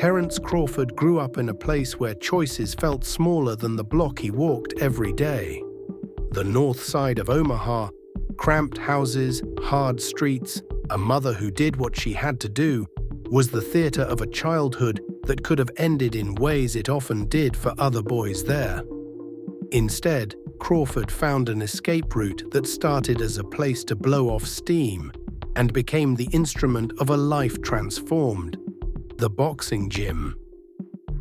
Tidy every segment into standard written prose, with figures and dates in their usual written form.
Terence Crawford grew up in a place where choices felt smaller than the block he walked every day. The north side of Omaha, cramped houses, hard streets, a mother who did what she had to do, was the theater of a childhood that could have ended in ways it often did for other boys there. Instead, Crawford found an escape route that started as a place to blow off steam and became the instrument of a life transformed: the boxing gym.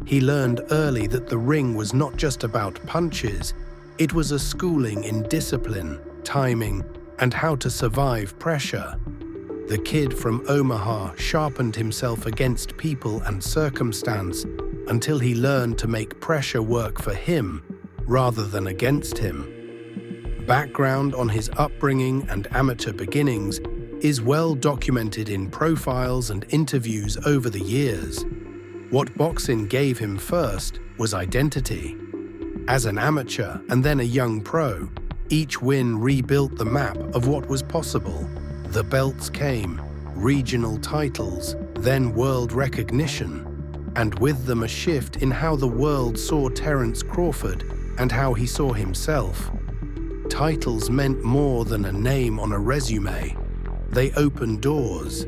He learned early that the ring was not just about punches, it was a schooling in discipline, timing, and how to survive pressure. The kid from Omaha sharpened himself against people and circumstance until he learned to make pressure work for him rather than against him. Background on his upbringing and amateur beginnings is well documented in profiles and interviews over the years. What boxing gave him first was identity. As an amateur and then a young pro, each win rebuilt the map of what was possible. The belts came, regional titles, then world recognition, and with them a shift in how the world saw Terence Crawford and how he saw himself. Titles meant more than a name on a resume. They opened doors.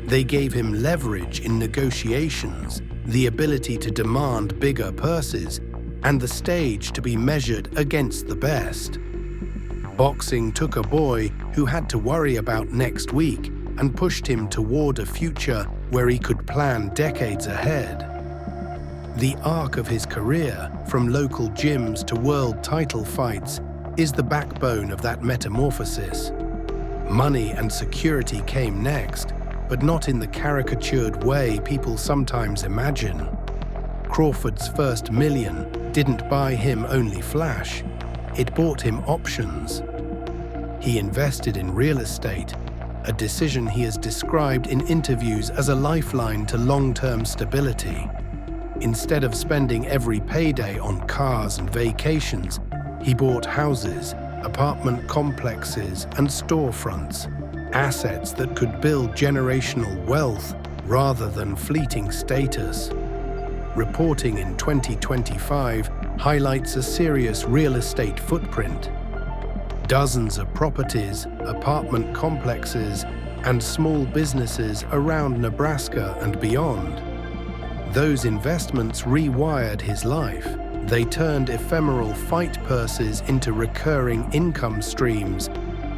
They gave him leverage in negotiations, the ability to demand bigger purses, and the stage to be measured against the best. Boxing took a boy who had to worry about next week and pushed him toward a future where he could plan decades ahead. The arc of his career, from local gyms to world title fights, is the backbone of that metamorphosis. Money and security came next, but not in the caricatured way people sometimes imagine. Crawford's first million didn't buy him only flash, it bought him options. He invested in real estate, a decision he has described in interviews as a lifeline to long-term stability. Instead of spending every payday on cars and vacations, he bought houses, apartment complexes, and storefronts, assets that could build generational wealth rather than fleeting status. Reporting in 2025 highlights a serious real estate footprint. Dozens of properties, apartment complexes, and small businesses around Nebraska and beyond. Those investments rewired his life. They turned ephemeral fight purses into recurring income streams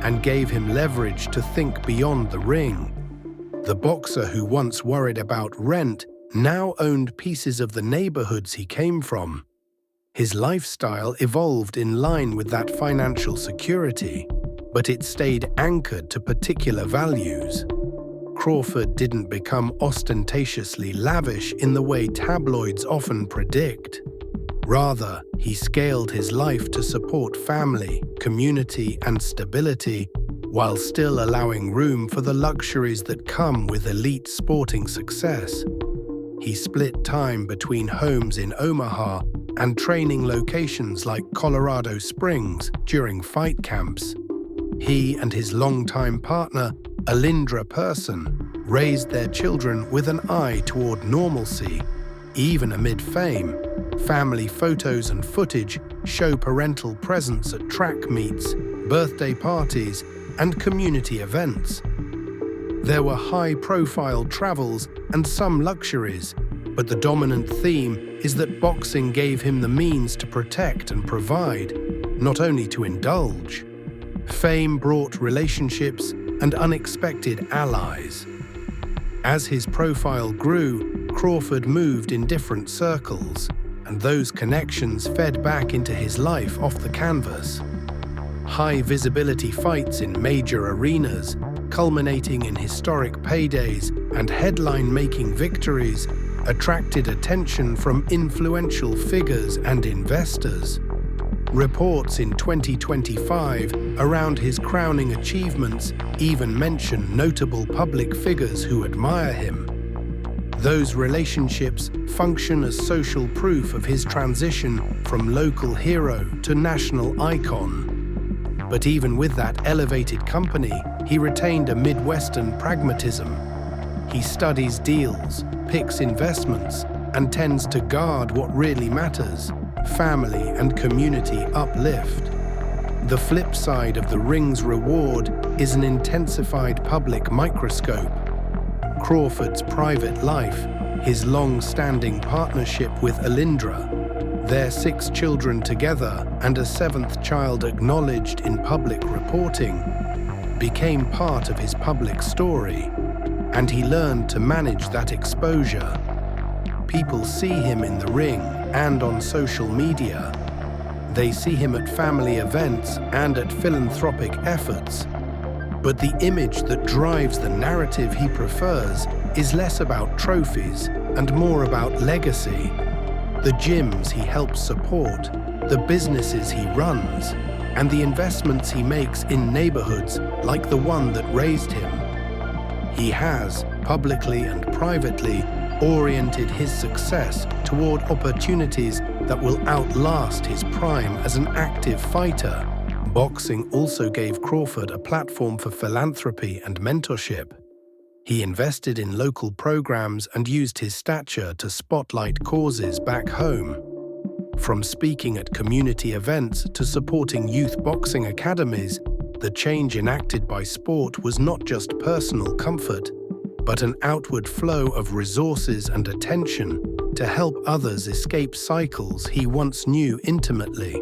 and gave him leverage to think beyond the ring. The boxer who once worried about rent now owned pieces of the neighborhoods he came from. His lifestyle evolved in line with that financial security, but it stayed anchored to particular values. Crawford didn't become ostentatiously lavish in the way tabloids often predict. Rather, he scaled his life to support family, community, and stability, while still allowing room for the luxuries that come with elite sporting success. He split time between homes in Omaha and training locations like Colorado Springs during fight camps. He and his longtime partner, Alindra Person, raised their children with an eye toward normalcy, even amid fame. Family photos and footage show parental presence at track meets, birthday parties, and community events. There were high-profile travels and some luxuries, but the dominant theme is that boxing gave him the means to protect and provide, not only to indulge. Fame brought relationships and unexpected allies. As his profile grew, Crawford moved in different circles, and those connections fed back into his life off the canvas. High-visibility fights in major arenas, culminating in historic paydays and headline-making victories, attracted attention from influential figures and investors. Reports in 2025 around his crowning achievements even mention notable public figures who admire him. Those relationships function as social proof of his transition from local hero to national icon. But even with that elevated company, he retained a Midwestern pragmatism. He studies deals, picks investments, and tends to guard what really matters: family and community uplift. The flip side of the ring's reward is an intensified public microscope. Crawford's private life, his long-standing partnership with Alindra, their 6 children together and a 7th child acknowledged in public reporting, became part of his public story, and he learned to manage that exposure. People see him in the ring and on social media. They see him at family events and at philanthropic efforts. But the image that drives the narrative he prefers is less about trophies and more about legacy. The gyms he helps support, the businesses he runs, and the investments he makes in neighborhoods like the one that raised him. He has, publicly and privately, oriented his success toward opportunities that will outlast his prime as an active fighter. Boxing also gave Crawford a platform for philanthropy and mentorship. He invested in local programs and used his stature to spotlight causes back home. From speaking at community events to supporting youth boxing academies, the change enacted by sport was not just personal comfort, but an outward flow of resources and attention to help others escape cycles he once knew intimately.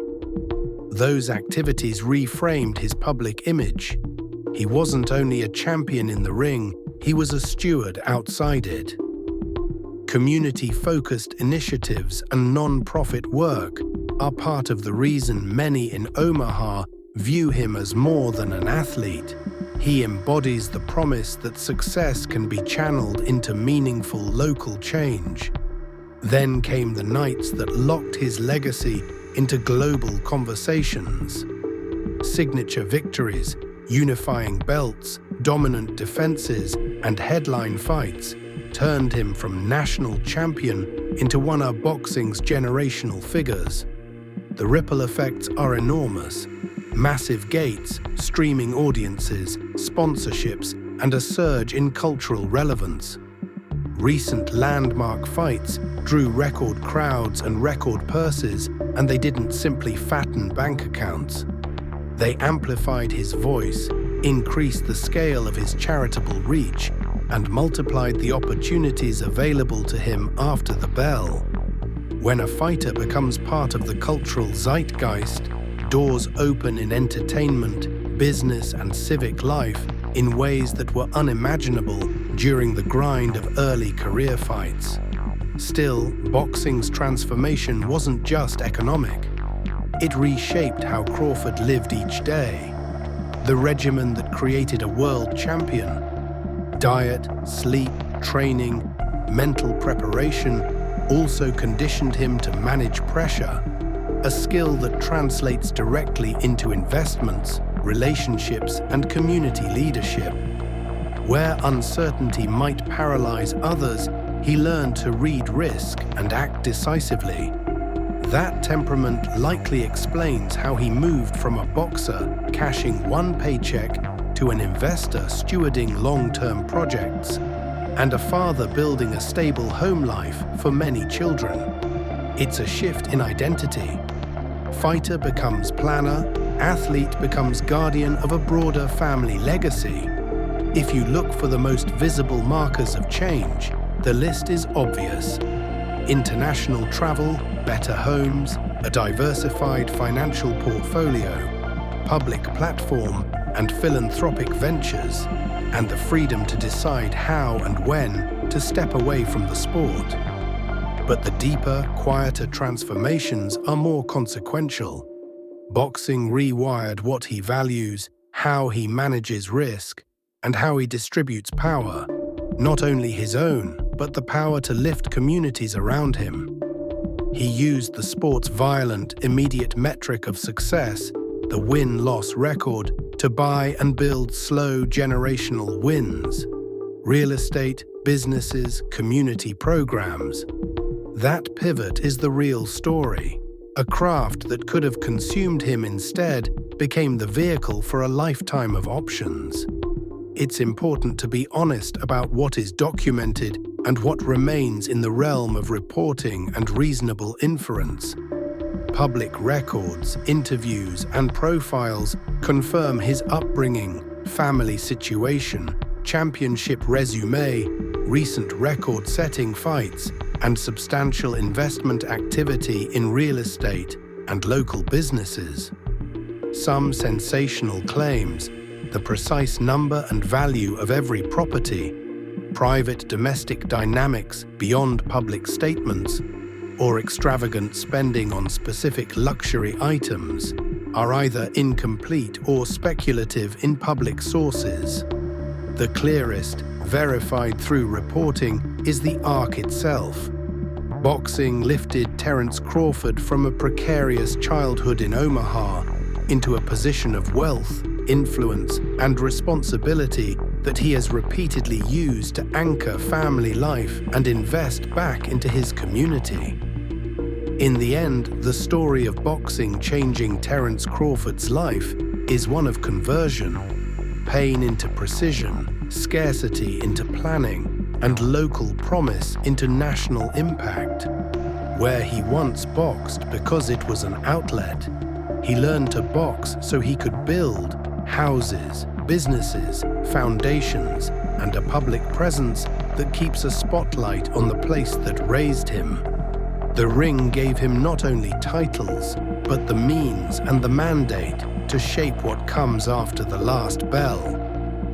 Those activities reframed his public image. He wasn't only a champion in the ring, he was a steward outside it. Community-focused initiatives and non-profit work are part of the reason many in Omaha view him as more than an athlete. He embodies the promise that success can be channeled into meaningful local change. Then came the nights that locked his legacy into global conversations. Signature victories, unifying belts, dominant defenses, and headline fights turned him from national champion into one of boxing's generational figures. The ripple effects are enormous. Massive gates, streaming audiences, sponsorships, and a surge in cultural relevance. Recent landmark fights drew record crowds and record purses, and they didn't simply fatten bank accounts. They amplified his voice, increased the scale of his charitable reach, and multiplied the opportunities available to him after the bell. When a fighter becomes part of the cultural zeitgeist, doors open in entertainment, business, and civic life in ways that were unimaginable during the grind of early career fights. Still, boxing's transformation wasn't just economic. It reshaped how Crawford lived each day. The regimen that created a world champion. Diet, sleep, training, mental preparation also conditioned him to manage pressure, a skill that translates directly into investments, relationships, and community leadership. Where uncertainty might paralyze others, he learned to read risk and act decisively. That temperament likely explains how he moved from a boxer cashing one paycheck to an investor stewarding long-term projects, and a father building a stable home life for many children. It's a shift in identity. Fighter becomes planner, athlete becomes guardian of a broader family legacy. If you look for the most visible markers of change, the list is obvious. International travel, better homes, a diversified financial portfolio, public platform, and philanthropic ventures, and the freedom to decide how and when to step away from the sport. But the deeper, quieter transformations are more consequential. Boxing rewired what he values, how he manages risk, and how he distributes power, not only his own, but the power to lift communities around him. He used the sport's violent, immediate metric of success, the win-loss record, to buy and build slow generational wins. Real estate, businesses, community programs. That pivot is the real story. A craft that could have consumed him instead became the vehicle for a lifetime of options. It's important to be honest about what is documented and what remains in the realm of reporting and reasonable inference. Public records, interviews, and profiles confirm his upbringing, family situation, championship resume, recent record-setting fights, and substantial investment activity in real estate and local businesses. Some sensational claims, the precise number and value of every property, private domestic dynamics beyond public statements, or extravagant spending on specific luxury items, are either incomplete or speculative in public sources. The clearest, verified through reporting, is the arc itself. Boxing lifted Terence Crawford from a precarious childhood in Omaha into a position of wealth, influence, and responsibility that he has repeatedly used to anchor family life and invest back into his community. In the end, the story of boxing changing Terence Crawford's life is one of conversion, pain into precision, scarcity into planning, and local promise into national impact. Where he once boxed because it was an outlet, he learned to box so he could build houses, businesses, foundations, and a public presence that keeps a spotlight on the place that raised him. The ring gave him not only titles, but the means and the mandate to shape what comes after the last bell.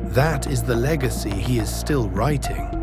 That is the legacy he is still writing.